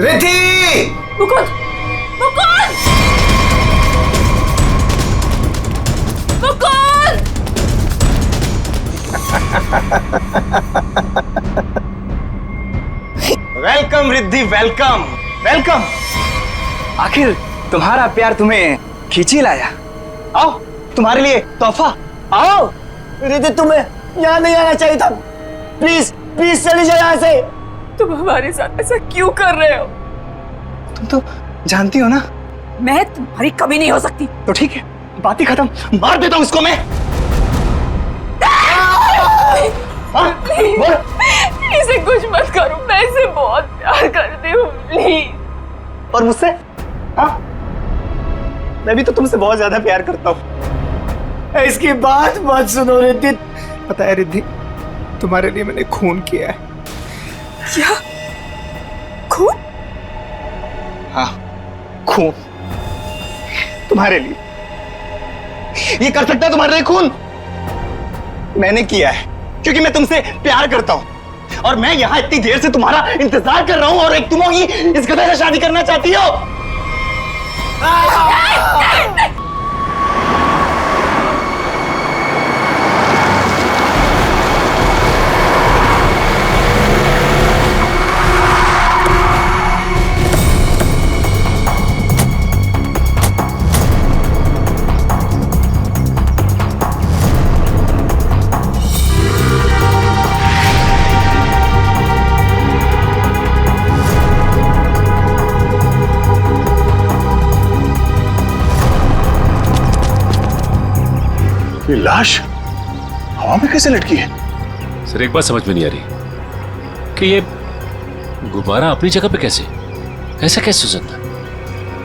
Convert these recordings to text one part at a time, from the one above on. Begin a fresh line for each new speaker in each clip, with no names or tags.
Riddhi!
Mukund! Mukund! Mukund!
Welcome Riddhi, welcome welcome.
आखिर तुम्हारा प्यार तुम्हें खींच ही लाया।
आओ, तुम्हारे लिए तोहफा। आओ। रिद्धि, तुम्हें यहाँ नहीं आना चाहिए था। प्लीज प्लीज चली जाओ यहाँ से।
तुम हमारे साथ ऐसा क्यों कर रहे हो?
तुम तो जानती हो ना।
मैं तुम्हारी कभी नहीं हो सकती।
तो ठीक है, बात ही खत्म।
मार देता हूँ इसको मैं।
इसे कुछ मत करो, मैं इसे बहुत प्यार करती हूँ, प्लीज।
और मुझसे? हाँ, मैं भी तो तुमसे बहुत ज्यादा प्यार करता हूँ।
इसकी बात मत सुनो रिद्धि।
पता है रिद्धि, तुम्हारे लिए मैंने खून किया है।
क्या? खून?
हाँ, खून तुम्हारे लिए। ये कर सकता है तुम्हारे लिए खून? मैंने किया है क्योंकि मैं तुमसे प्यार करता हूं और मैं यहां इतनी देर से तुम्हारा इंतजार कर रहा हूं और एक तुम होगी इस गधे से शादी करना चाहती हो।
ये लाश हवा में कैसे लटकी है?
सर एक बात समझ में नहीं आ रही कि ये गुब्बारा अपनी जगह पे कैसे, ऐसा कैसे हो सकता?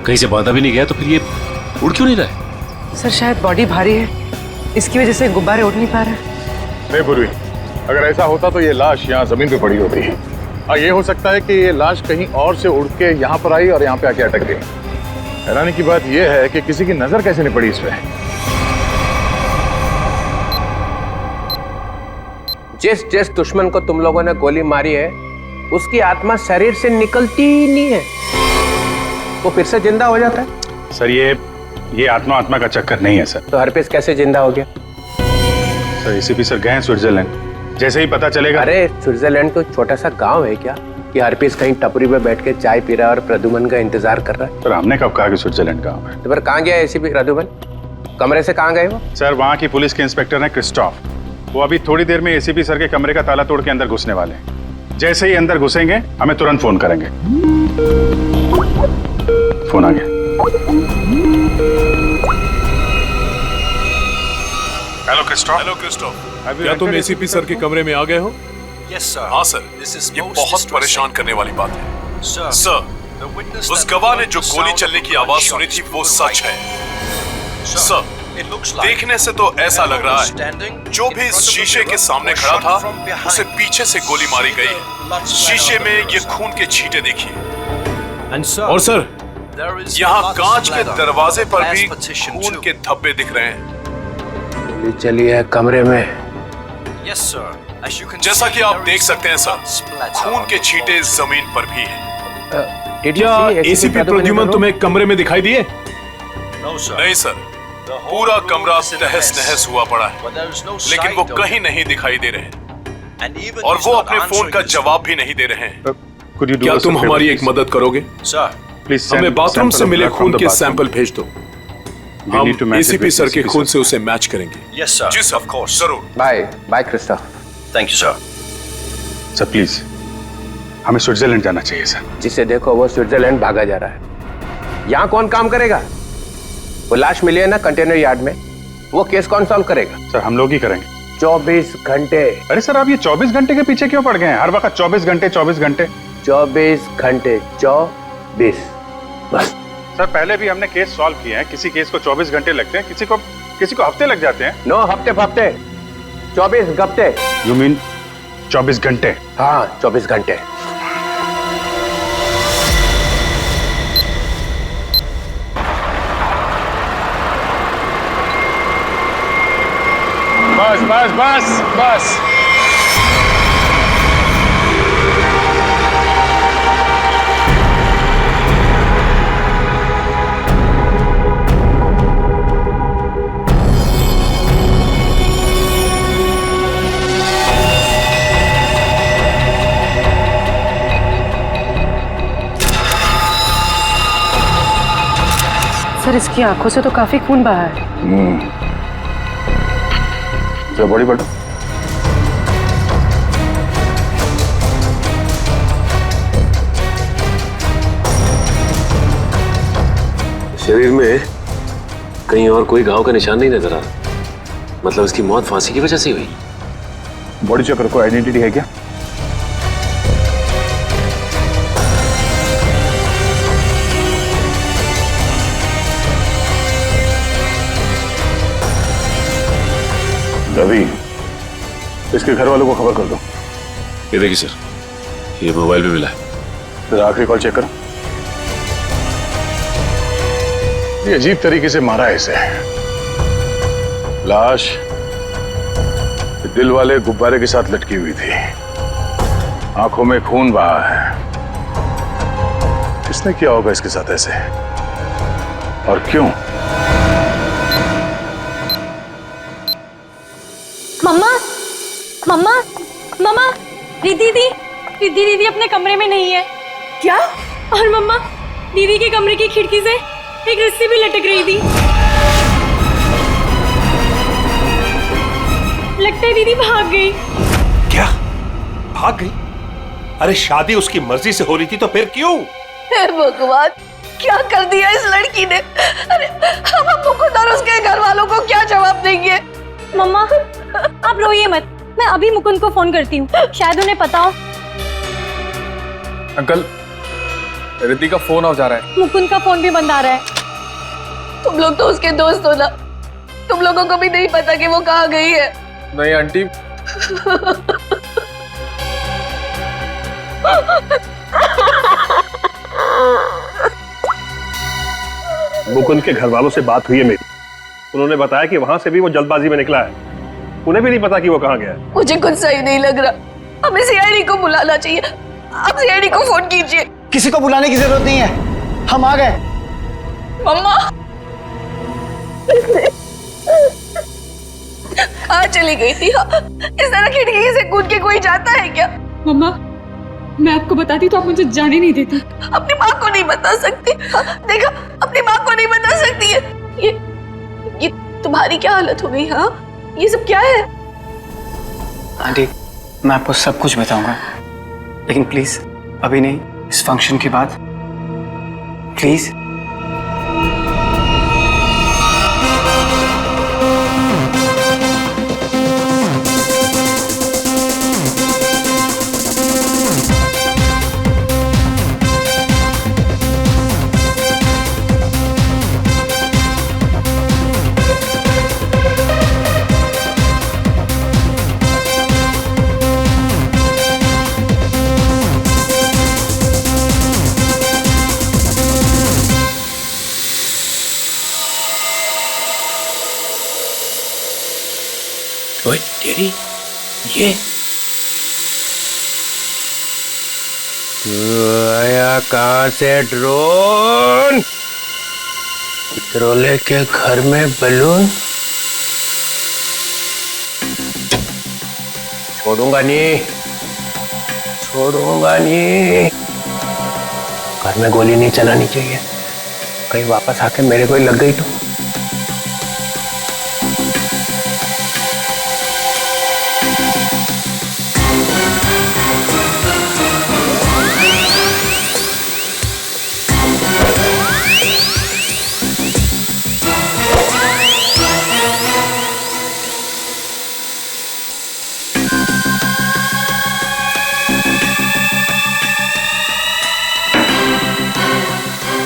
कहीं से बांधा भी नहीं गया तो फिर ये उड़ क्यों नहीं रहा है?
सर शायद बॉडी भारी है, इसकी वजह से गुब्बारे उड़ नहीं पा रहे।
नहीं पूर्वी, अगर ऐसा होता तो ये लाश यहाँ जमीन पे पड़ी होती है। और ये हो सकता है कि ये लाश कहीं और से उड़ के यहाँ पर आई और यहाँ पे आके अटक गई। हैरानी की बात यह है कि किसी की नजर कैसे नहीं पड़ी इस पे।
जिस जिस दुश्मन को तुम लोगों ने गोली मारी है उसकी आत्मा शरीर से निकलती ही नहीं है, वो फिर से जिंदा हो जाता है।
सर ये आत्मा का चक्कर नहीं है सर।
तो हरपिस कैसे जिंदा हो गया?
सर एसीपी सर गए हैं स्विट्जरलैंड, जैसे ही पता चलेगा।
अरे स्विट्जरलैंड तो छोटा सा गांव है क्या कि हरपिस कहीं टपरी में बैठ के चाय पी रहा है और प्रद्युमन का इंतजार कर रहा है?
सर हमने कब कहा कि स्विट्जरलैंड गाँव है?
तो फिर कहाँ गया एसीपी प्रद्युमन? कमरे से कहाँ गए वो?
सर वहाँ की पुलिस के इंस्पेक्टर हैं क्रिस्टोफ, वो अभी थोड़ी देर में एसीपी सर के कमरे का ताला तोड़ के अंदर घुसने वाले हैं। जैसे ही अंदर घुसेंगे हमें तुरंत फोन करेंगे। फोन आ गया। Hello Christophe.
हेलो क्रिस्टोफ, क्या तुम एसीपी सर के कमरे में आ गए हो?
Yes sir.
हाँ सर, ये बहुत परेशान करने वाली बात है। सर, उस गवाह ने जो गोली चलने की आवाज सुनी थी वो सच है। सर, देखने से तो ऐसा लग रहा है जो भी इस शीशे के सामने खड़ा था उसे पीछे से गोली मारी गई है। शीशे में ये खून के छींटे देखिए। और सर, यहाँ कांच के दरवाजे पर भी खून के धब्बे दिख रहे हैं।
चलिए कमरे में।
जैसा कि आप देख सकते हैं सर, खून के छींटे जमीन पर भी हैं।
क्या
एसीपी प्रद्युमन तुम्हें कमरे में दिखाई दिए? नहीं सर, पूरा कमरा तहस नहस हुआ पड़ा है, लेकिन वो कहीं नहीं दिखाई दे रहे और वो अपने फोन का जवाब भी नहीं दे रहे हैं। क्या तुम हमारी एक मदद करोगे?
प्लीज
हमें बाथरूम से मिले खून के सैंपल भेज दो, हम एसीपी सर के खून से उसे मैच करेंगे।
Yes sir.
जी सर, ऑफ कोर्स, जरूर।
Bye bye Christoph.
Thank you sir.
Sir please हमें स्विट्जरलैंड जाना चाहिए सर।
जिसे देखो वो स्विट्जरलैंड भागा जा रहा है। यहाँ कौन काम करेगा? वो लाश मिली है ना कंटेनर यार्ड में, वो केस कौन सॉल्व करेगा?
सर हम लोग ही करेंगे।
24 घंटे।
अरे सर आप ये 24 घंटे के पीछे क्यों पड़ गए हैं? हर वक्त 24 घंटे 24 घंटे
24 घंटे 24 बस।
सर पहले भी हमने केस सॉल्व किए हैं, किसी केस को 24 घंटे लगते हैं, किसी को हफ्ते लग जाते हैं।
नो हफ्ते फफ्ते, 24 घंटे।
यू मीन 24 घंटे?
हाँ 24 घंटे।
बस बस बस बस।
सर इसकी आंखों से तो काफी खून बहा है।
तो बड़ी बड़ा
शरीर में कहीं और कोई घाव का निशान नहीं नजर आ रहा। मतलब इसकी मौत फांसी की वजह से हुई।
बॉडी चेकर को आइडेंटिटी है क्या? रवि, इसके घर वालों को खबर कर दो।
ये देखिए सर, ये मोबाइल भी मिला है।
फिर आखिरी कॉल चेक करो। ये अजीब तरीके से मारा है इसे। लाश दिल वाले गुब्बारे के साथ लटकी हुई थी, आंखों में खून बहा है। किसने किया होगा इसके साथ ऐसे, और क्यों?
मम्मा, मम्मा, मम्मा, रिद्धि दीदी अपने कमरे में नहीं है। क्या? और मम्मा, दीदी के कमरे की खिड़की से एक रस्सी भी लटक रही थी। लगता है दीदी भाग गई।
क्या भाग गई? अरे शादी उसकी मर्जी से हो रही थी तो फिर क्यों?
हे भगवान, क्या कर दिया इस लड़की ने? अरे हम अपने खुद और उसके घर वालों को क्या जवाब देंगे? मम्मा, आप रोइए मत, मैं अभी मुकुंद को फोन करती हूँ, शायद उन्हें पता हो।
अंकल, रिद्धि का फोन ऑफ जा रहा है।
मुकुंद का फोन भी बंद आ रहा है। तुम लोग तो उसके दोस्त हो ना, तुम लोगों को भी नहीं पता कि वो कहाँ गई है।
नहीं आंटी।
मुकुंद के घर वालों से बात हुई है मेरी, उन्होंने बताया कि वहां से भी वो जल्दबाजी में निकला है, उन्हें भी नहीं पता कि वो कहाँ गया है।
मुझे कुछ सही नहीं लग रहा, हमें सीआईडी को बुलाना चाहिए। आप सीआईडी को फोन कीजिए।
किसी को बुलाने की जरूरत नहीं है, हम आ गए।
मम्मा कहाँ चली गई थी? इस तरह खिड़की से कूद के कोई जाता है क्या?
मम्मा, मैं आपको बताती तो आप मुझे जाने नहीं देती।
अपनी माँ को नहीं बता सकती? देखा, अपनी माँ को नहीं बता सकती है। ये तुम्हारी क्या हालत हो गई? हाँ, ये सब क्या है?
आंटी, मैं आपको सब कुछ बताऊंगा, लेकिन प्लीज अभी नहीं, इस फंक्शन के बाद प्लीज।
ओए तेरी, ये आया कहाँ से ड्रोन? ड्रोले के घर में बलून? छोड़ूंगा नहीं, छोड़ूंगा नहीं। घर में गोली नहीं चलानी चाहिए, कहीं वापस आके मेरे को ही लग गई तो।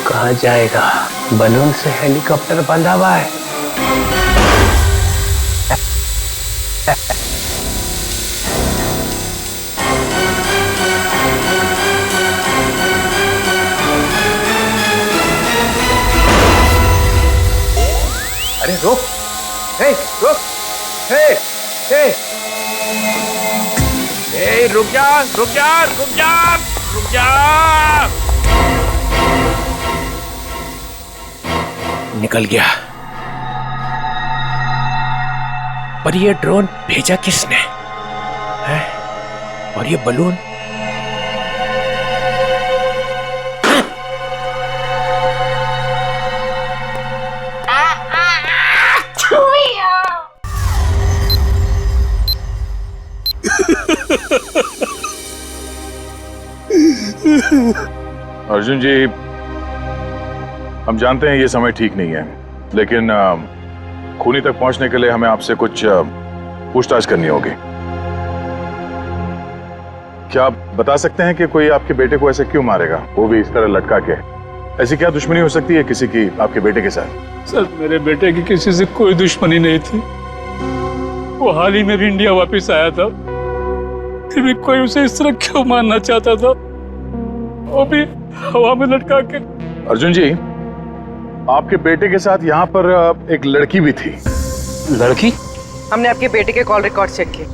कहाँ जाएगा? बलून से हेलीकॉप्टर बंधा हुआ है। अरे रुक, हे रुक, हे हे हे, रुक जा, रुक जा, रुक जा, रुक जा। निकल गया। पर ये ड्रोन भेजा किसने है? और ये बलून?
अर्जुन जी, हम जानते हैं ये समय ठीक नहीं है, लेकिन खूनी तक पहुंचने के लिए हमें आपसे कुछ पूछताछ करनी होगी। क्या आप बता सकते हैं कि कोई आपके बेटे को ऐसे क्यों मारेगा, वो भी इस तरह लटका के? ऐसी क्या दुश्मनी हो सकती है किसी की आपके बेटे के साथ?
सर, मेरे बेटे की किसी से कोई दुश्मनी नहीं थी। वो हाल ही में भी इंडिया वापस आया था, फिर भी कोई उसे इस तरह क्यों मारना चाहता था, वो भी हवा में लटका के।
अर्जुन जी, आपके बेटे के साथ यहाँ पर एक लड़की भी थी।
लड़की? हमने आपके बेटे के कॉल रिकॉर्ड चेक किए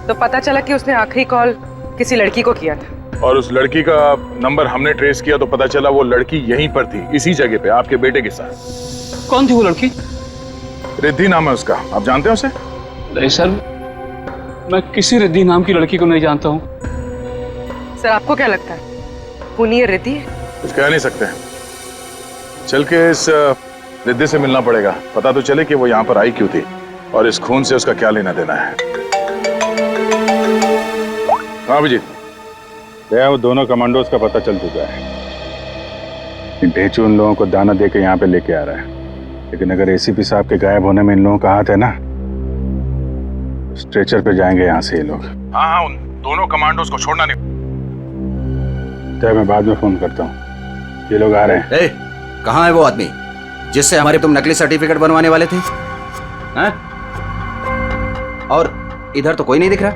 तो पता चला कि उसने आखिरी कॉल किसी लड़की को किया था।
और उस लड़की का नंबर हमने ट्रेस किया तो पता चला वो लड़की यहीं पर थी, इसी जगह पे आपके बेटे के साथ।
कौन थी वो लड़की?
रिद्धि नाम है उसका, आप जानते हैं उसे?
नहीं सर, मैं किसी रिद्धि नाम की लड़की को नहीं जानता हूँ।
सर, आपको क्या लगता है खूनी ये रिद्धि है?
कुछ कह नहीं सकते, चल के इस रिद्धि से मिलना पड़ेगा, पता तो चले कि वो यहाँ पर आई क्यों थी और इस खून से उसका क्या लेना देना है। हाँ अभिजीत,
वो दोनों कमांडोज का पता चल चुका है। ढेचू उन लोगों को दाना दे के यहाँ पे लेके आ रहा है, लेकिन अगर एसीपी साहब के गायब होने में इन लोगों का हाथ है ना, स्ट्रेचर पे जाएंगे यहाँ से ये लोग।
हाँ, उन दोनों कमांडोज को छोड़ना नहीं।
तो मैं बाद में फोन करता हूँ, ये लोग आ रहे हैं।
कहाँ है वो आदमी जिससे हमारे तुम नकली सर्टिफिकेट बनवाने वाले थे? हैं? और इधर तो कोई नहीं दिख रहा।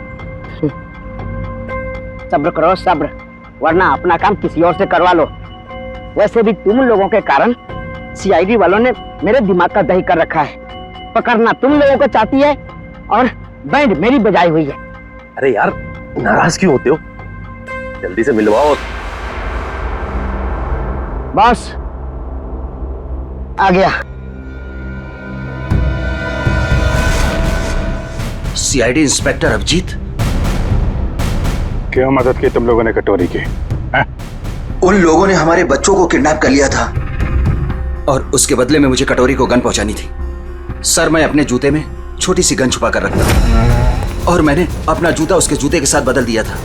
सब्र करो सब्र, वरना अपना काम किसी और से करवा लो। वैसे भी तुम लोगों के कारण सीआईडी वालों ने मेरे दिमाग का दही कर रखा है। पकड़ना तुम लोगों को चाहती है और बैंड मेरी बजाई हुई है।
अरे यार, नाराज क्यों होते हो? जल्दी से मिलवाओ।
बॉस आ गया।
सीआईडी इंस्पेक्टर अभिजीत,
क्यों मदद की तुम लोगों ने कटोरी की?
उन लोगों ने हमारे बच्चों को किडनैप कर लिया था और उसके बदले में मुझे कटोरी को गन पहुंचानी थी। सर, मैं अपने जूते में छोटी सी गन छुपा कर रखता था और मैंने अपना जूता उसके जूते के साथ बदल दिया था।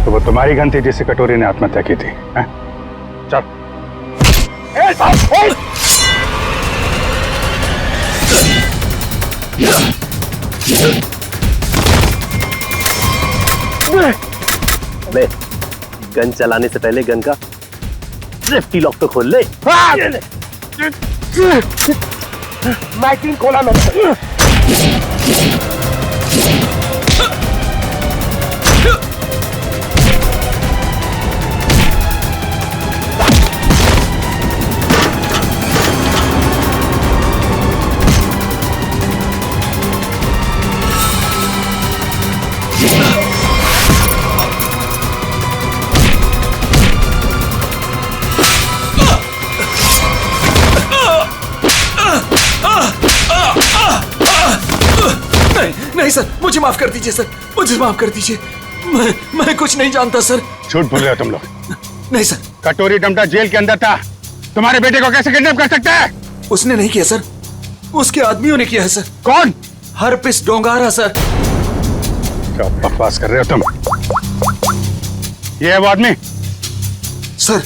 तो वो तुम्हारी गन थी जिससे कटोरी ने आत्महत्या की थी? चल।
अबे, गन चलाने से पहले गन का सेफ्टी लॉक तो खोल ले।
मैगजीन खोला मैंने।
नहीं सर, मुझे माफ कर दीजिए सर, मुझे माफ कर दीजिए। मैं कुछ नहीं जानता सर।
झूठ बोल रहे हो तुम लोग।
नहीं सर।
कटोरी डमटा जेल के अंदर था, तुम्हारे बेटे को कैसे किडनैप कर सकता है?
उसने नहीं किया सर, उसके आदमियों ने किया है सर।
कौन?
Herpes डोंगारा sir.
क्या बकवास कर रहे हो तुम? ये है वो आदमी?
सर,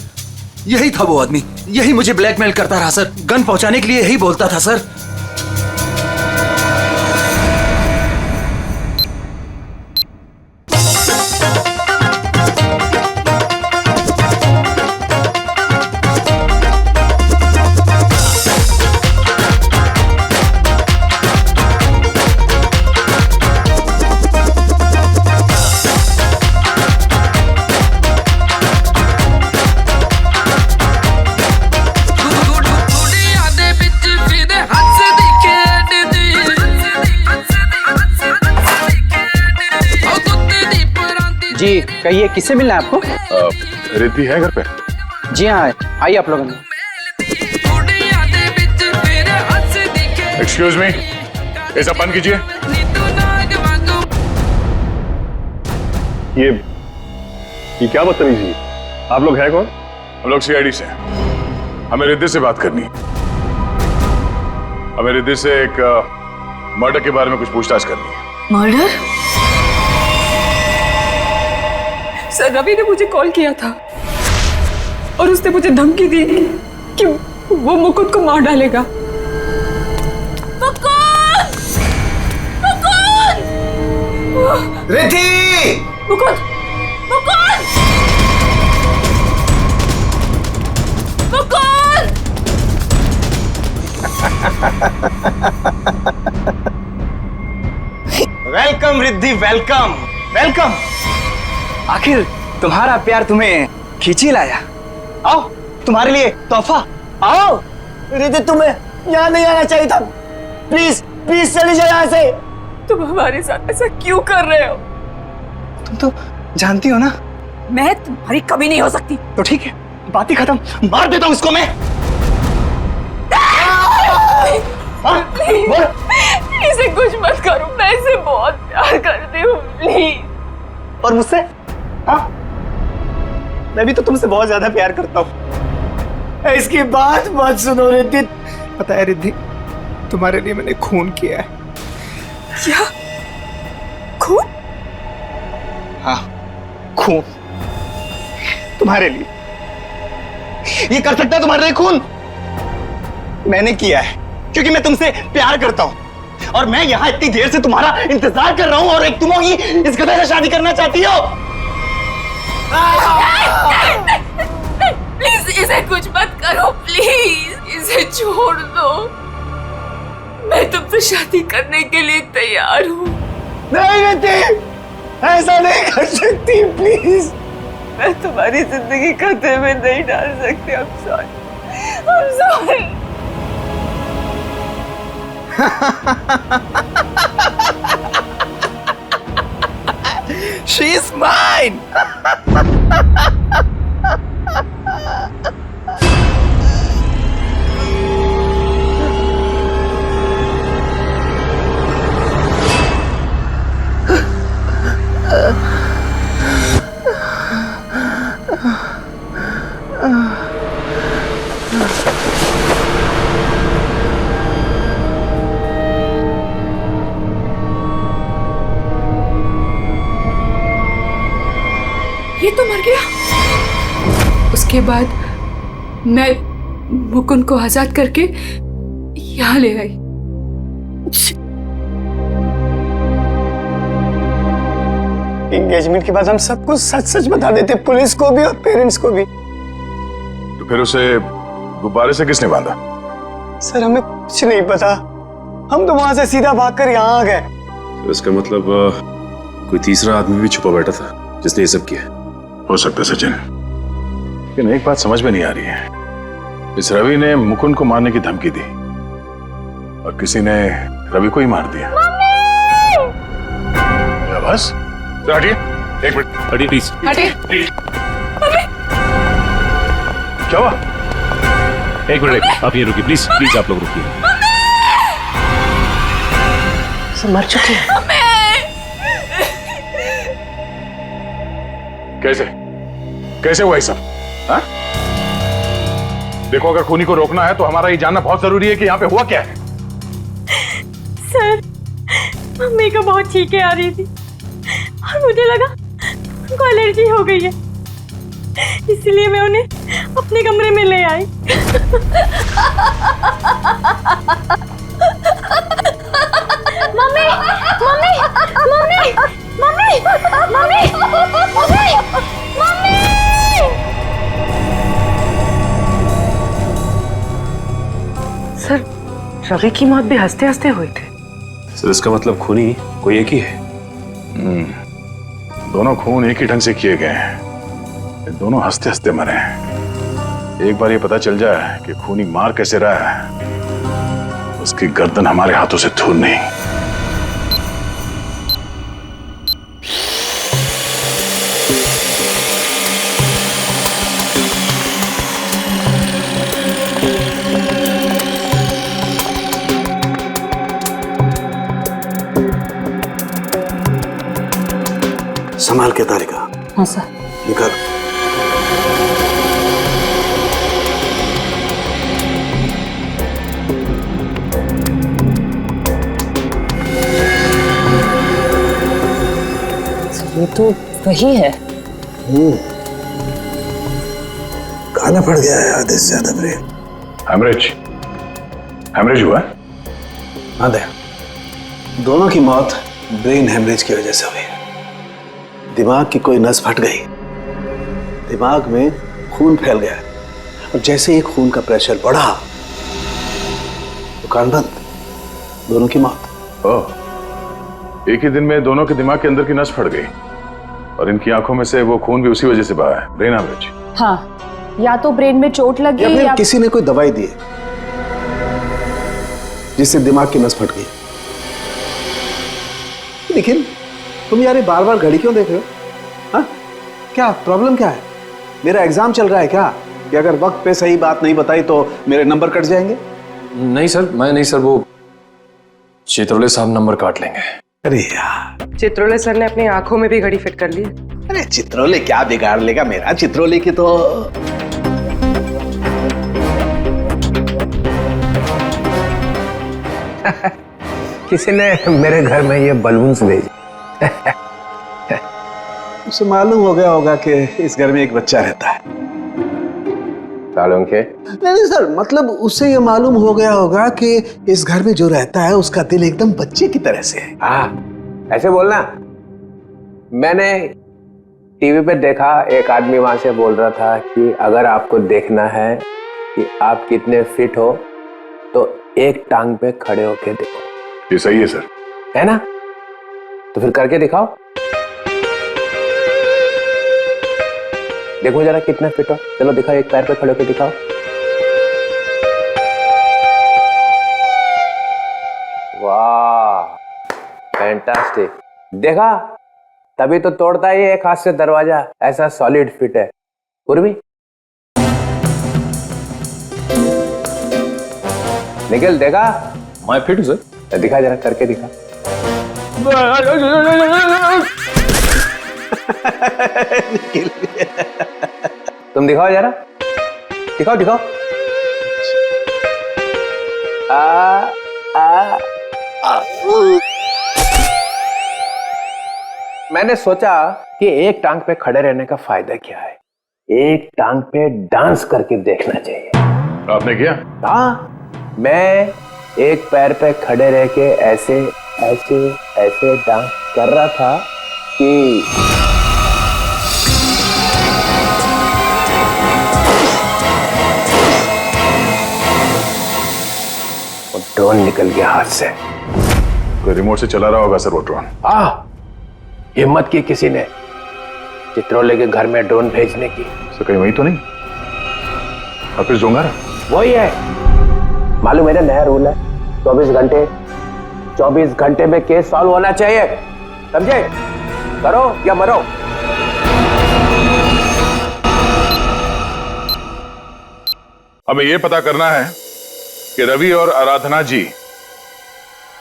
यही था वो आदमी, यही मुझे ब्लैकमेल करता रहा सर, गन पहुंचाने के लिए यही बोलता था सर।
जी कहिए, किससे मिलना है आपको?
रिद्धि है घर पे?
जी हाँ, आइए आप लोगों ने।
एक्सक्यूज मी, ये सब बंद कीजिए।
ये क्या बदतमीजी? आप लोग हैं कौन?
हम लोग सीआईडी से। हमें रिद्धि से बात करनी है। हमें रिद्धि से एक मर्डर के बारे में कुछ पूछताछ करनी है।
मर्डर? सर रवि ने मुझे कॉल किया था और उसने मुझे धमकी दी कि वो मुकुंद को मार डालेगा।
Riddhi!
Mukund! Mukund! Mukund!
Welcome Riddhi, welcome welcome. आखिर तुम्हारा प्यार तुम्हें खींची लाया। आओ, तुम्हारे लिए तोहफा। आओ।
रिद्धि, तुम्हें यहाँ नहीं आना चाहिए था। प्लीज प्लीज चले जाओ यहाँ से।
तुम हमारे साथ ऐसा क्यों कर रहे हो?
तुम तो जानती हो ना
मैं तुम्हारी कभी नहीं हो सकती।
तो ठीक है, बात ही खत्म। मार देता हूँ इसको मैं।
इसे कुछ मत करो, मैं इसे बहुत प्यार करती हूँ, प्लीज।
और मुझसे? हाँ, मैं भी तो तुमसे बहुत ज्यादा प्यार करता हूँ।
इसकी बात मत सुनो रिद्धि।
पता है रिद्धि, तुम्हारे लिए मैंने खून किया है।
क्या? खून?
हाँ, खून तुम्हारे लिए। ये कर सकता है तुम्हारे लिए खून? मैंने किया है क्योंकि मैं तुमसे प्यार करता हूं और मैं यहां इतनी देर से तुम्हारा इंतजार कर रहा हूं और एक तुम होगी इस गधे से शादी करना चाहती हो।
प्लीज इसे कुछ मत करो, प्लीज इसे छोड़ दो। मैं तुमसे शादी करने के लिए तैयार हूँ।
नहीं रिद्धि, ऐसा नहीं कर सकती, प्लीज।
मैं तुम्हारी जिंदगी खतरे में नहीं डाल सकती। I'm sorry, I'm sorry।
She's mine.
ये तो मर गया। उसके बाद मैं मुकुंद को आजाद करके यहाँ ले आई।
एंगेजमेंट के बाद हम सब कुछ सच सच बता देते, पुलिस को भी और पेरेंट्स को भी।
तो फिर उसे गुब्बारे से किसने बांधा?
सर हमें कुछ नहीं पता, हम तो वहां से सीधा भागकर यहाँ आ गए।
तो इसका मतलब कोई तीसरा आदमी भी छुपा बैठा था जिसने ये सब किया।
हो सकता है सचिन, लेकिन एक बात समझ में नहीं आ रही है। इस रवि ने मुकुंद को मारने की धमकी दी और किसी ने रवि को ही मार दिया। क्या बस? हटिए, एक मिनट।
हटिए प्लीज।
हटिए।
क्या हुआ?
एक मिनट, आप ये रुकिए प्लीज, प्लीज आप लोग रुकिए।
मर चुके हैं।
कैसे कैसे हुआ ये सब? हाँ? देखो, अगर खूनी को रोकना है तो हमारा ये जानना बहुत जरूरी है कि यहाँ पे हुआ क्या है।
सर, मम्मी को बहुत छींकें आ रही थी और मुझे लगा उनको एलर्जी हो गई है, इसलिए मैं उन्हें अपने कमरे में ले आई। Mummy, mummy, mummy, mummy, mummy, mummy, mummy.
Sir, Ravi की मौत भी हंसते हंसते हुई थी।
सर इसका मतलब खूनी कोई एक ही है।
दोनों खून एक ही ढंग से किए गए हैं, दोनों हंसते हंसते मरे हैं। एक बार ये पता चल जाए कि खूनी मार कैसे रहा है, उसकी गर्दन हमारे हाथों से दूर नहीं।
संभाल के तारिका।
हाँ सर।
निकल।
तो वही है।
खाना पड़ गया है आधे से ज्यादा ब्रेन। हेमरेज हुआ? हाँ दया, दोनों की मौत ब्रेन हेमरेज की वजह से हुई है। दिमाग की कोई नस फट गई, दिमाग में खून फैल गया और जैसे ही खून का प्रेशर बढ़ा तो कान बंद, दोनों की मौत।
ओह, एक ही दिन में दोनों के दिमाग के अंदर की नस फट गई और इनकी आंखों में से वो खून भी उसी वजह से बहा है, ब्रेन हेमरेज।
हाँ, या तो ब्रेन में चोट लगी
या फिर
या
किसी ने कोई दवाई दी है जिससे दिमाग की नस फट गई। लेकिन तुम यार बार बार घड़ी क्यों देख रहे हो? हाँ, क्या प्रॉब्लम क्या है? मेरा एग्जाम चल रहा है क्या कि अगर वक्त पे सही बात नहीं बताई तो मेरे नंबर कट जाएंगे?
नहीं सर, मैं नहीं सर, वो चित्रोले साहब नंबर काट लेंगे।
अरे यार,
चित्रोले सर ने अपनी आंखों में भी घड़ी फिट कर ली।
अरे चित्रोले क्या बिगाड़ लेगा मेरा? चित्रोले की तो
किसी ने मेरे घर में ये बलून्स भेजे।
उसे मालूम हो गया होगा कि इस घर में एक बच्चा रहता है।
सालों के?
नहीं सर, मतलब उसे ये मालूम हो गया होगा कि इस घर में जो रहता है उसका दिल एकदम बच्चे की तरह से है।
हाँ, ऐसे बोलना। मैंने टीवी पे देखा, एक आदमी वहां से बोल रहा था कि अगर आपको देखना है कि आप कितने फिट हो तो एक टांग पे खड़े होके देखो।
ये सही है सर।
है ना? तो फिर करके दिखाओ, देखो जरा कितने फिट हो। चलो दिखाओ, एक पैर पे खड़े होके दिखाओ। वाह, फैंटास्टिक। देखा, तभी तो तोड़ता ही एक हाथ से दरवाजा, ऐसा सॉलिड फिट है। पूर्वी निकल, देखा?
मैं फिट हूं सर।
दिखा जरा, करके दिखा। तुम दिखाओ जरा, दिखाओ दिखाओ। मैंने सोचा कि एक टांग पे खड़े रहने का फायदा क्या है, एक टांग पे डांस करके देखना चाहिए।
आपने किया?
हाँ, मैं एक पैर पे खड़े रह के ऐसे ऐसे ऐसे डांस कर रहा था कि वो ड्रोन निकल गया हाथ से।
कोई रिमोट से चला रहा होगा सर वो ड्रोन।
हाँ, हिम्मत की किसी ने चित्रोले के घर में ड्रोन भेजने की।
सर कहीं वही तो नहीं? ऑफिस डोंगर
वही है। मालूम मेरा नया रूल है, 24 घंटे में केस सॉल्व होना चाहिए, समझे? करो या मरो।
हमें यह पता करना है कि रवि और आराधना जी,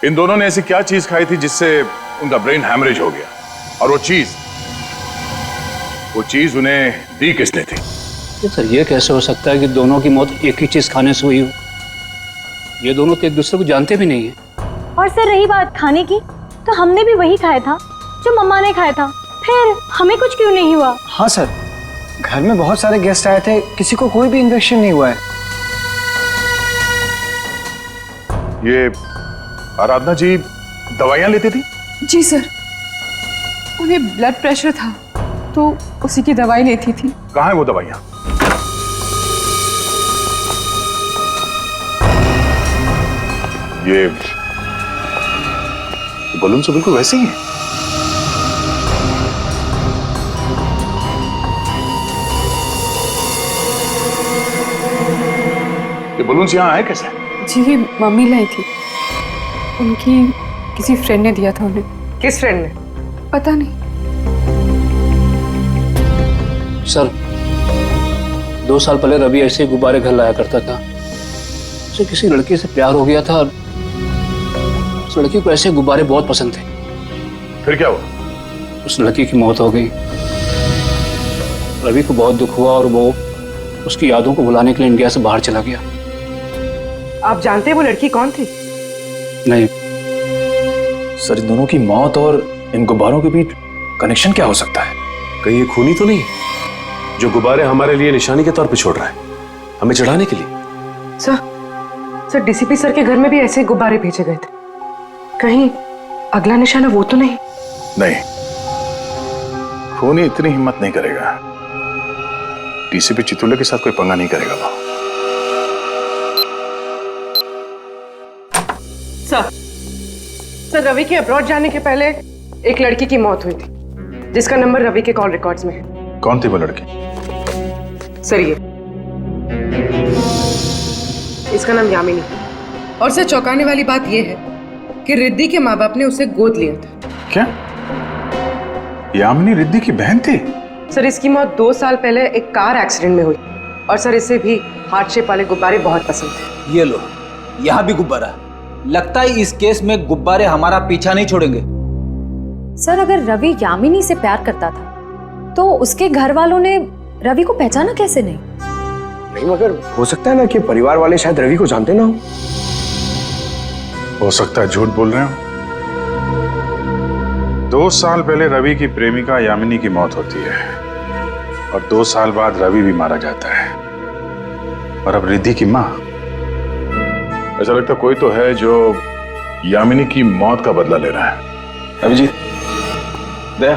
इन दोनों ने ऐसी क्या चीज खाई थी जिससे उनका ब्रेन हैमरेज हो गया, और वो चीज उन्हें दी किसने थी?
सर ये कैसे हो सकता है कि दोनों की मौत एक ही चीज खाने से हुई हो? ये दोनों तो एक दूसरे को जानते भी नहीं है।
और सर रही बात खाने की, तो हमने भी वही खाया था जो मम्मा ने खाया था, फिर हमें कुछ क्यों नहीं हुआ?
हाँ सर, घर में बहुत सारे गेस्ट आए थे, किसी को कोई भी इन्फेक्शन नहीं हुआ है।
ये आराधना जी दवाइयां लेती थी?
जी सर, उन्हें ब्लड प्रेशर था तो उसी की दवाई लेती थी।
कहाँ है वो दवाइयां? ये बलून से बिल्कुल वैसे ही है। ये बलून्स यहाँ आए कैसे?
जी ये मम्मी लाई थी, उनकी किसी फ्रेंड ने दिया था उन्हें।
किस फ्रेंड ने?
पता नहीं
सर। 2 साल पहले रवि ऐसे गुब्बारे घर लाया करता था। उसे किसी लड़की से प्यार हो गया था और उस लड़की को ऐसे गुब्बारे बहुत पसंद थे।
फिर क्या हुआ?
उस लड़की की मौत हो गई। रवि को बहुत दुख हुआ और वो उसकी यादों को भुलाने के लिए इंडिया से बाहर चला गया।
आप जानते हैं वो लड़की कौन थी?
नहीं
सर, इन दोनों की मौत और इन गुब्बारों के बीच कनेक्शन क्या हो सकता है?
कहीं ये खूनी तो नहीं जो गुब्बारे हमारे लिए निशानी के तौर पे छोड़ रहा है, हमें चढ़ाने के लिए?
सर डीसीपी सर के घर में भी ऐसे ही गुब्बारे भेजे गए थे। कहीं अगला निशाना वो तो नहीं?
नहीं, खूनी इतनी हिम्मत नहीं करेगा। डीसीपी चितुले के साथ कोई पंगा नहीं करेगा वो।
सर रवि के अब्रॉड जाने के पहले एक लड़की की मौत हुई थी जिसका नंबर रवि के कॉल रिकॉर्ड्स में है।
कौन थी वो लड़की?
सर ये इसका नाम यामिनी। और सर चौंकाने वाली बात यह है कि रिद्धि के माँ बाप ने उसे गोद लिया था।
क्या यामिनी रिद्धि की बहन थी?
सर इसकी मौत 2 साल पहले एक कार एक्सीडेंट में हुई और सर इसे भी हार्ट शेप वाले गुब्बारे बहुत पसंद थे।
ये लो, यहाँ भी गुब्बारा। लगता है इस केस में गुब्बारे हमारा पीछा नहीं छोड़ेंगे।
सर अगर रवि यामिनी से प्यार करता था तो उसके घर वालों ने रवि को पहचाना कैसे नहीं?
नहीं मगर हो सकता है ना कि परिवार वाले शायद रवि को जानते ना
हो सकता है झूठ बोल रहे हो। 2 साल पहले रवि की प्रेमिका यामिनी की मौत होती है और 2 साल बाद रवि भी मारा जाता है और अब रिद्धि की मां। ऐसा लगता कोई तो है जो यामिनी की मौत का बदला ले रहा है।
अभिजीत, दया,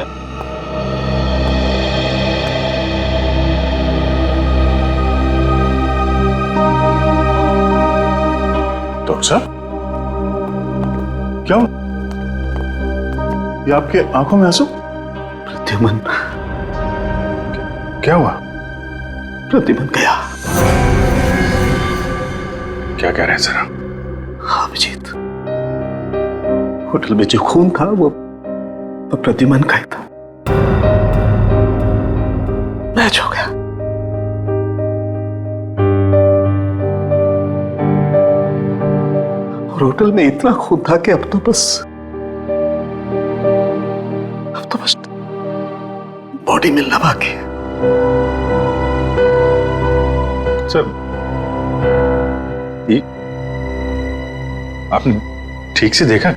डॉक्टर साहब क्या हुआ? ये आपके आंखों में आंसू?
प्रद्युमन,
क्या हुआ?
प्रद्युमन गया।
क्या कह रहे हैं सर?
हाँ अभिजीत, होटल में जो खून था वो प्रद्युमन का ही था। मैच हो गया। और होटल में इतना खून था कि अब तो बस बॉडी मिलना बाकी है।
सर ये आपने ठीक से देखा?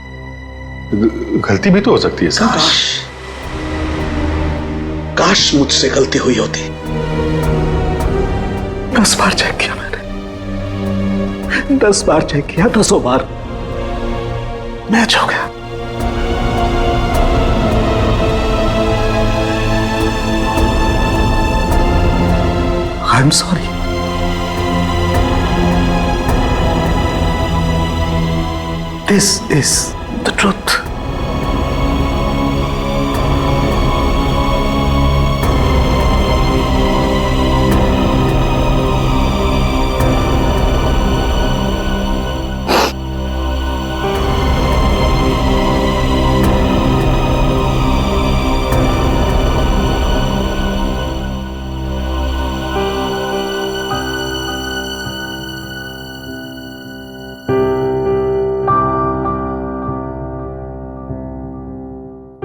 गलती भी तो हो सकती है सर।
काश मुझसे गलती हुई होती। 10 बार चेक किया मैंने, 10 बार चेक किया, 10 बार मैच हो गया। I am sorry. This is the truth.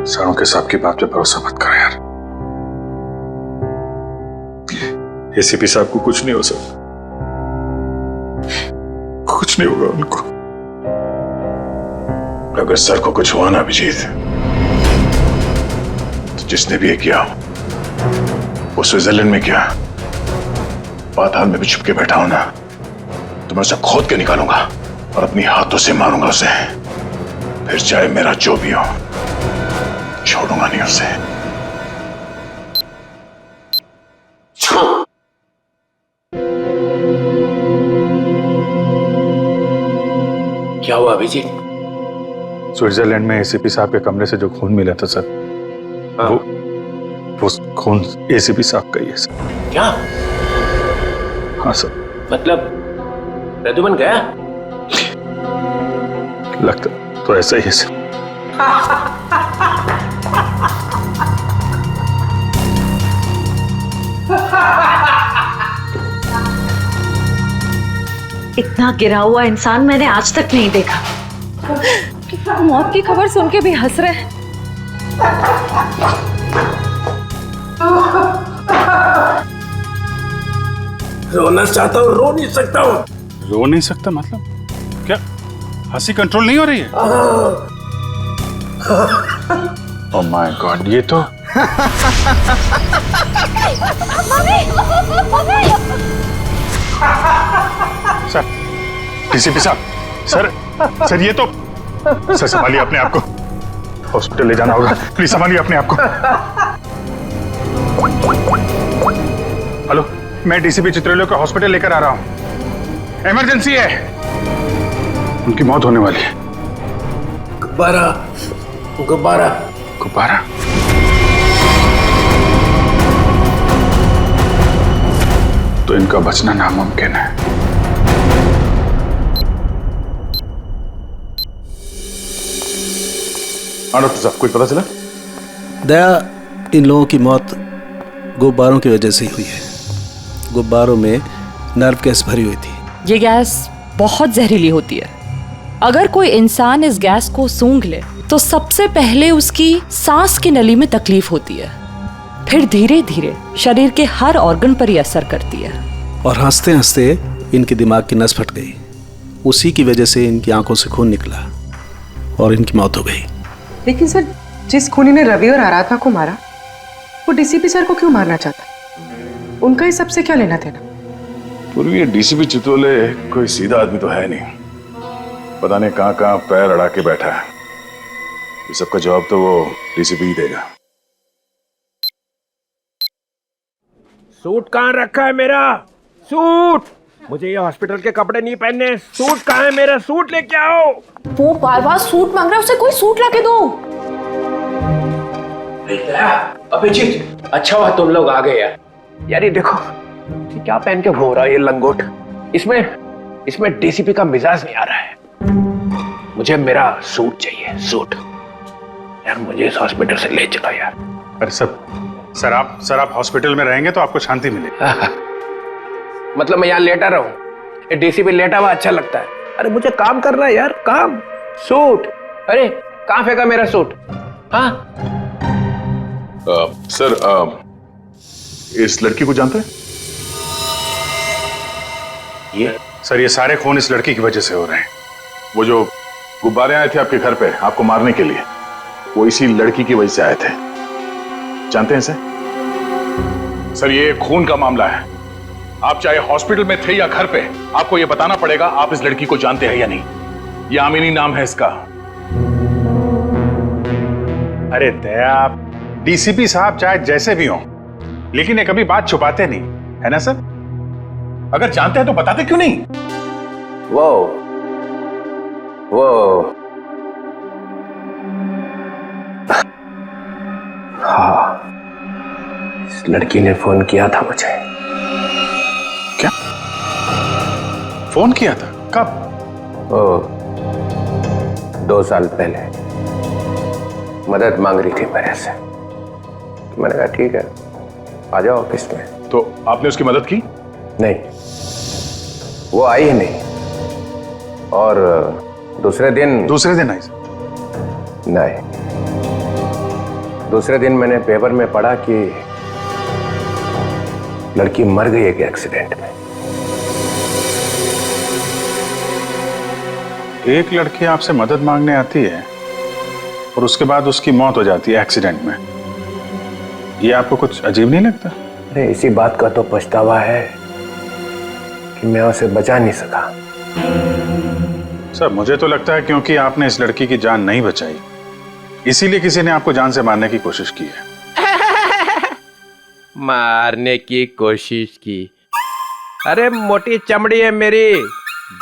सरों के साहब की बात पे भरोसा मत करो यार। एसीपी साहब को कुछ नहीं हो सकता, कुछ नहीं होगा उनको। अगर सर को कुछ हुआ ना अभिजीत, तो जिसने भी ये किया वो स्विट्जरलैंड में किया, पाताल में भी छुप के बैठा हो ना, तो मैं उसे खोद के निकालूंगा और अपनी हाथों से मारूंगा उसे। फिर चाहे मेरा जो भी हो, छोड़ूंगा नहीं उसे।
क्या हुआ अभिजीत?
स्विट्जरलैंड में एसीपी साहब के कमरे से जो खून मिला था सर, वो खून एसीपी साहब का ही है सर।
क्या?
हाँ सर।
मतलब प्रद्युमन गया?
लगता तो ऐसा ही है सर।
इतना गिरा हुआ इंसान मैंने आज तक नहीं देखा।
मौत की खबर सुन के भी हंस रहे हैं।
रोना चाहता हूँ, रो नहीं सकता हूँ।
रो नहीं सकता मतलब क्या? हंसी कंट्रोल नहीं हो रही है? ओह माय गॉड, ये तो सर, डीसीपी साहब, सर ये तो, सर संभालिए अपने आप को, हॉस्पिटल ले जाना होगा, प्लीज संभालिए अपने आप को। हेलो, मैं डीसीपी चित्रलेखा को हॉस्पिटल लेकर आ रहा हूं, इमरजेंसी है, उनकी मौत होने वाली है।
गुब्बारा, गुब्बारा,
गुब्बारा। तो इनका बचना नामुमकिन है। डॉक्टर साहब, कुछ पता चला?
दया, इन लोगों की मौत गुब्बारों की वजह से ही हुई है। गुब्बारों में नर्व गैस भरी हुई थी।
ये गैस बहुत जहरीली होती है। अगर कोई इंसान इस गैस को सूंघ ले तो सबसे पहले उसकी सांस की नली में तकलीफ होती है, फिर धीरे धीरे शरीर के हर ऑर्गन पर ये असर करती है।
और हंसते हंसते इनके दिमाग की नस फट गई। उसी की वजह से इनकी आंखों से खून निकला और इनकी मौत हो गई।
लेकिन सर, जिस खूनी ने रवि और आराधना को मारा, वो डीसीपी सर को क्यों मारना चाहता? उनका इस सबसे क्या लेना देना?
पूर्वी, ये डीसीपी चितोले कोई सीधा आदमी तो है नहीं, पता नहीं कहां कहां पैर अड़ा के बैठा है। इस सबका जवाब तो वो डीसीपी ही देगा।
सूट कहाँ रखा है मेरा? सूट! मुझे ये हॉस्पिटल के कपड़े नहीं पहनने। सूट कहाँ है मेरा? सूट लेके आओ।
वो बार बार सूट मांग रहा है, उसे कोई सूट लाके दो।
अभिजीत, अच्छा हुआ तुम लोग आ गए यार। यार ये देखो, ये क्या पहन के घूम रहा है ये लंगोट। इसमें डीसीपी का मिजाज नहीं आ रहा है। मुझे मेरा सूट चाहिए, सूट। यार मुझे इस हॉस्पिटल से ले चलो यार।
अरे सर आप हॉस्पिटल में रहेंगे तो आपको शांति मिलेगी।
मतलब मैं यहाँ लेटा रहूं? डीसीपी लेटा हुआ अच्छा लगता है? अरे मुझे काम करना है यार, काम। सूट, अरे कहाँ फेंका मेरा सूट? हाँ
सर, इस लड़की को जानते हैं? ये सारे खून इस लड़की की वजह से हो रहे हैं। वो जो गुब्बारे आए थे आपके घर पे आपको मारने के लिए, वो इसी लड़की की वजह से आए थे। जानते हैं इसे? सर, ये खून का मामला है। आप चाहे हॉस्पिटल में थे या घर पे, आपको ये बताना पड़ेगा आप इस लड़की को जानते हैं या नहीं। यामिनी नाम है इसका। अरे दया, डीसीपी साहब चाहे जैसे भी हों, लेकिन ये कभी बात छुपाते नहीं, है ना सर? अगर जानते हैं तो बताते क्यों नहीं?
वो हाँ, इस लड़की ने फोन किया था मुझे।
क्या फोन किया था? कब?
2 साल पहले मदद मांग रही थी मेरे से। मैंने कहा ठीक है, आ जाओ ऑफिस में।
तो आपने उसकी मदद की?
नहीं, वो आई ही नहीं। और दूसरे दिन आई? नहीं, दूसरे दिन मैंने पेपर में पढ़ा कि लड़की मर गई एक एक्सीडेंट में।
एक लड़की आपसे मदद मांगने आती है और उसके बाद उसकी मौत हो जाती है एक्सीडेंट में। ये आपको कुछ अजीब नहीं लगता?
अरे इसी बात का तो पछतावा है कि मैं उसे बचा नहीं सका।
सर, मुझे तो लगता है क्योंकि आपने इस लड़की की जान नहीं बचाई, इसीलिए किसी ने आपको जान से मारने की कोशिश की है।
मारने की कोशिश की? अरे मोटी चमड़ी है मेरी,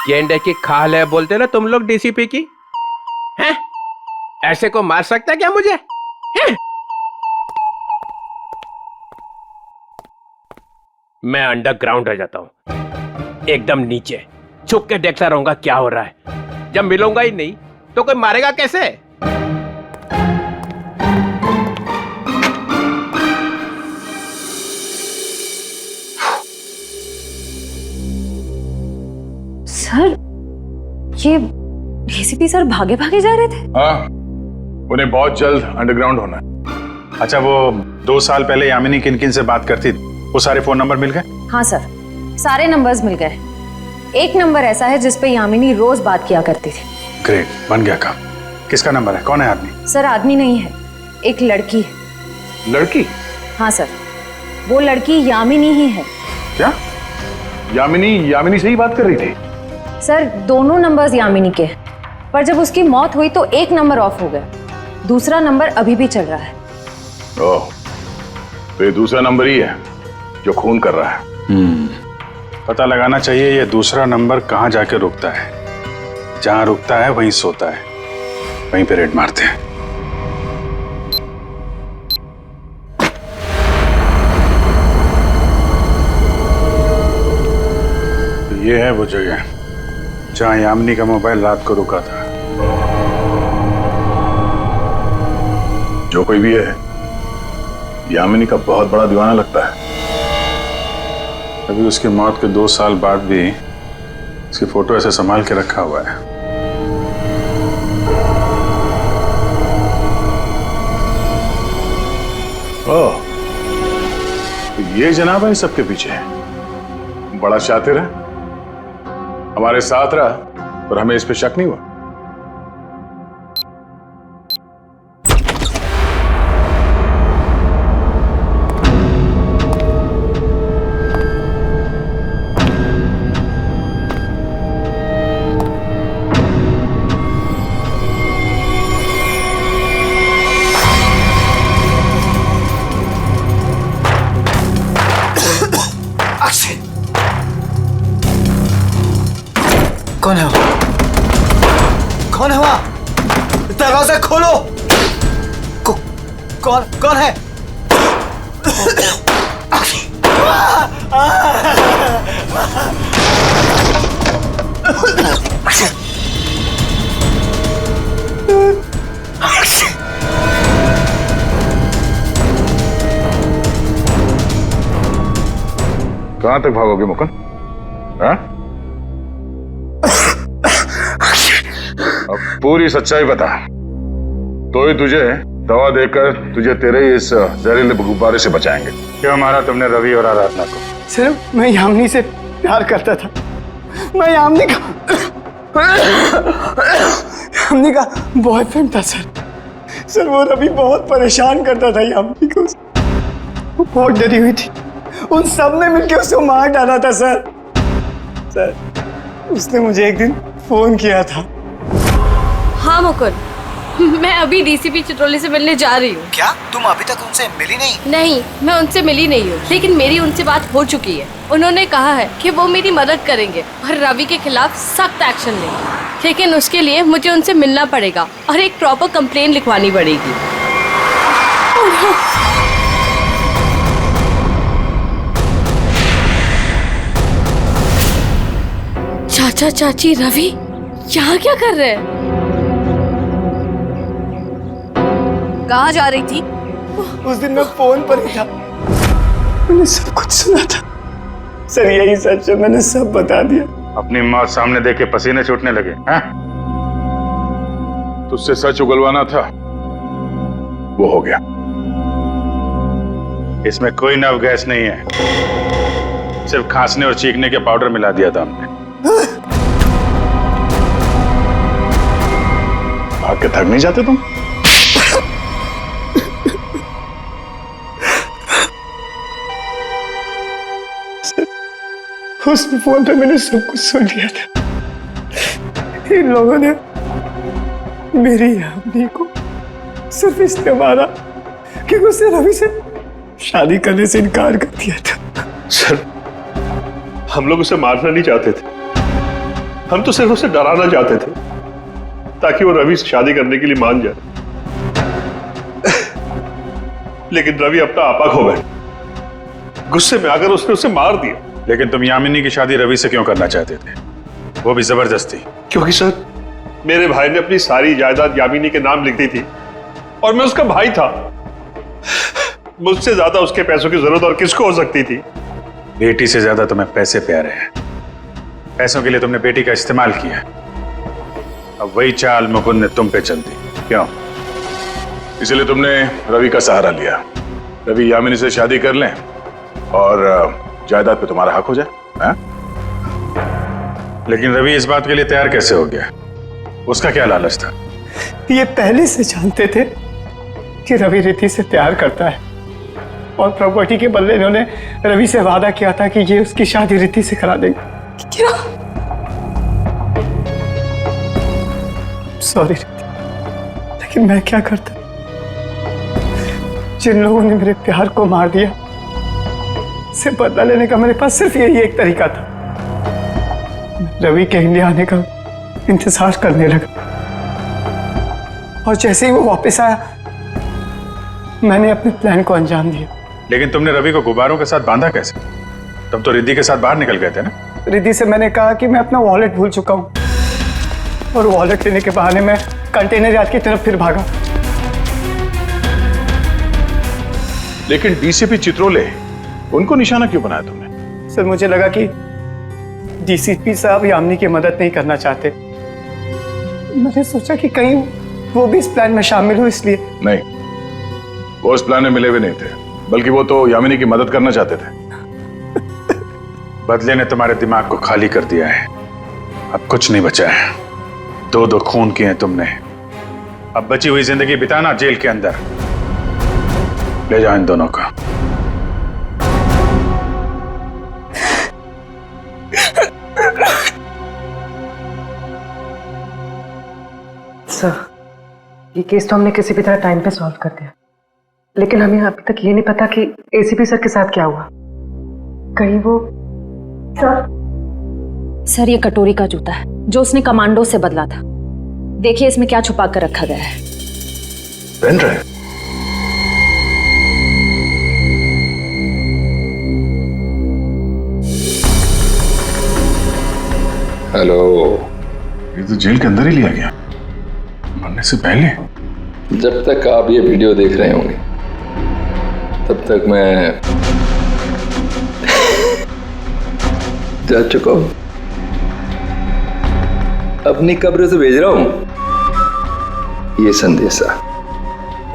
गेंडे की खाल है बोलते ना तुम लोग डीसीपी की। हैं? ऐसे को मार सकता क्या मुझे? हैं? मैं अंडरग्राउंड रह जाता हूं, एकदम नीचे छुप के देखता रहूंगा क्या हो रहा है। जब मिलूंगा ही नहीं तो कोई मारेगा कैसे?
सर, ये डीसीपी सर भागे भागे जा रहे थे?
हाँ, उन्हें बहुत जल्द अंडरग्राउंड होना है। अच्छा, वो 2 साल पहले यामिनी किन किन से बात करती थी, वो सारे फोन नंबर मिल गए?
हाँ सर, सारे नंबर्स मिल गए। एक नंबर ऐसा है जिस पे यामिनी रोज बात किया करती थी।
ग्रेट, बन गया काम। किसका नंबर है? कौन है आदमी?
सर, आदमी नहीं है, एक लड़की है।
लड़की?
हाँ सर, वो लड़की यामिनी ही है।
क्या? यामिनी से ही बात कर रही थी?
सर, दोनों नंबर्स यामिनी के हैं, पर जब उसकी मौत हुई तो एक नंबर ऑफ हो गया, दूसरा नंबर अभी भी चल रहा है।
ओह, तो ये दूसरा नंबर ही है जो खून कर रहा है।
पता लगाना चाहिए ये दूसरा नंबर कहाँ जाके रुकता है। जहां रुकता है वहीं सोता है, वहीं पे रेड मारते हैं। तो ये है वो जगह जहां यामिनी का मोबाइल रात को रुका था।
जो कोई भी है, यामिनी का बहुत बड़ा दीवाना लगता है।
अभी उसकी मौत के 2 साल बाद भी उसकी फोटो ऐसे संभाल के रखा हुआ है।
ओह, तो ये जनाब है सबके पीछे, बड़ा शातिर है, हमारे साथ रहा और हमें इस पे शक नहीं हुआ।
कौन है वो? कौन है वहां? दरवाजा खोलो। कौन है?
कहां तक भागोगे मुकुंद? हाँ? अब पूरी सच्चाई बता, तो ही तुझे दवा देकर तुझे तेरे इस जहरीले गुब्बारे से बचाएंगे।
क्यों मारा तुमने रवि और आराधना को?
सर, मैं यामिनी से प्यार करता था। मैं यामिनी का बॉयफ्रेंड था सर। वो रवि बहुत परेशान करता था यामिनी को। वो बहुत डरी हुई थी। उन सब ने मिलकर उसे मार डाला था सर। उसने मुझे एक दिन फोन किया था।
हाँ मुकुंद, मैं अभी डीसीपी चित्रोली से मिलने जा रही हूँ।
क्या तुम अभी तक उनसे मिली नहीं?
नहीं, मैं उनसे मिली नहीं हूँ, लेकिन मेरी उनसे बात हो चुकी है। उन्होंने कहा है कि वो मेरी मदद करेंगे और रवि के खिलाफ सख्त एक्शन लेंगे, लेकिन उसके लिए मुझे उनसे मिलना पड़ेगा और एक प्रॉपर कंप्लेन लिखवानी पड़ेगी। चाचा चाची, रवि यहाँ क्या कर रहे हैं? कहाँ जा रही थी?
उस दिन मैं फोन पर ही था, मैंने सब कुछ सुना था सर। यही सच है, मैंने सब बता दिया।
अपनी मौत सामने देख के पसीने छूटने लगे हैं?
तुझसे सच उगलवाना था, वो हो गया।
इसमें कोई नव गैस नहीं है, सिर्फ खांसने और चीखने के पाउडर मिला दिया था हमने।
भाग के थक नहीं जाते तुम?
उस फोन पे मैंने सब कुछ सुन लिया था। इन लोगों ने मेरी यामिनी को सिर्फ इसलिए मारा क्योंकि उसने रवि से शादी करने से इनकार कर दिया था।
सर, हम लोग उसे मारना नहीं चाहते थे, हम तो सिर्फ उसे डराना चाहते थे ताकि वो रवि से शादी करने के लिए मान जाए। लेकिन रवि अपना आपा खो गया। गुस्से में आकर उसने उसे मार दिया।
लेकिन तुम यामिनी की शादी रवि से क्यों करना चाहते थे, वो भी जबरदस्ती?
क्योंकि सर, मेरे भाई ने अपनी सारी जायदाद यामिनी के नाम लिख दी थी और मैं उसका भाई था। मुझसे ज्यादा उसके पैसों की जरूरत और किसको हो सकती थी?
बेटी से ज्यादा तुम्हें पैसे प्यारे हैं। पैसों के लिए तुमने बेटी का इस्तेमाल किया। अब वही चाल मुकुंद ने तुम पे चल दी। क्यों?
इसलिए तुमने रवि का सहारा लिया। रवि यामिनी से शादी कर लें और जायदाद पे तुम्हारा हक हो जाए। हाँ?
लेकिन रवि इस बात के लिए तैयार कैसे हो गया? उसका क्या लालच था?
ये पहले से जानते थे कि रवि रिद्धि से प्यार करता है। और प्रॉपर्टी के बदले इन्होंने रवि से वादा किया था कि ये उसकी शादी रिद्धि से करा देंगे।
क्या?
सॉरी रिद्धि, लेकिन मैं क्या करता? जिन लोगों ने मेरे प्यार को मार दिया, से बदला लेने का मेरे पास सिर्फ यही एक तरीका था। रवि के इंडिया आने का इंतजार करने लगा और जैसे ही वो वापस आया मैंने अपने प्लान को अंजाम दिया।
लेकिन तुमने रवि को गुब्बारों के साथ बांधा कैसे? तुम तो रिद्धि के साथ बाहर निकल गए थे ना?
रिद्धि से मैंने कहा कि मैं अपना वॉलेट भूल चुका हूँ और वॉलेट लेने के बहाने मैं कंटेनर यार्ड की तरफ फिर भागा।
लेकिन डीसीपी चित्रोले, उनको निशाना क्यों बनाया तुमने?
सर मुझे लगा कि डीसीपी साहब यामिनी की मदद नहीं करना चाहते। मैंने सोचा कि कहीं वो भी इस प्लान में शामिल हो, इसलिए।
नहीं, वो इस प्लान में मिले हुए नहीं थे, बल्कि वो तो यामिनी की मदद करना चाहते थे।
बदले ने तुम्हारे दिमाग को खाली कर दिया है, अब कुछ नहीं बचा है। दो दो खून किए हैं तुमने, अब बची हुई जिंदगी बिताना जेल के अंदर। ले जाओ इन दोनों को।
सर, ये केस तो हमने किसी भी तरह टाइम पे सॉल्व कर दिया, लेकिन हमें अभी तक ये नहीं पता कि एसीपी सर के साथ क्या हुआ। कहीं वो
सर ये कटोरी का जूता है जो उसने कमांडो से बदला था। देखिए इसमें क्या छुपा कर रखा गया है।
Pen drive.
हेलो।
ये तो जेल के अंदर ही लिया गया, मरने से पहले।
जब तक आप ये वीडियो देख रहे होंगे तब तक मैं जा चुका हूं। अपनी कब्र से भेज रहा हूं ये संदेशा।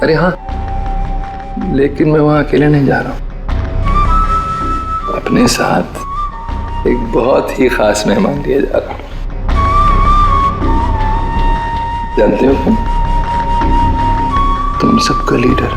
अरे हाँ, लेकिन मैं वहां अकेले नहीं जा रहा हूं, अपने साथ एक बहुत ही खास मेहमान लिए जा रहा हूं। जानते हो तुम सबका लीडर।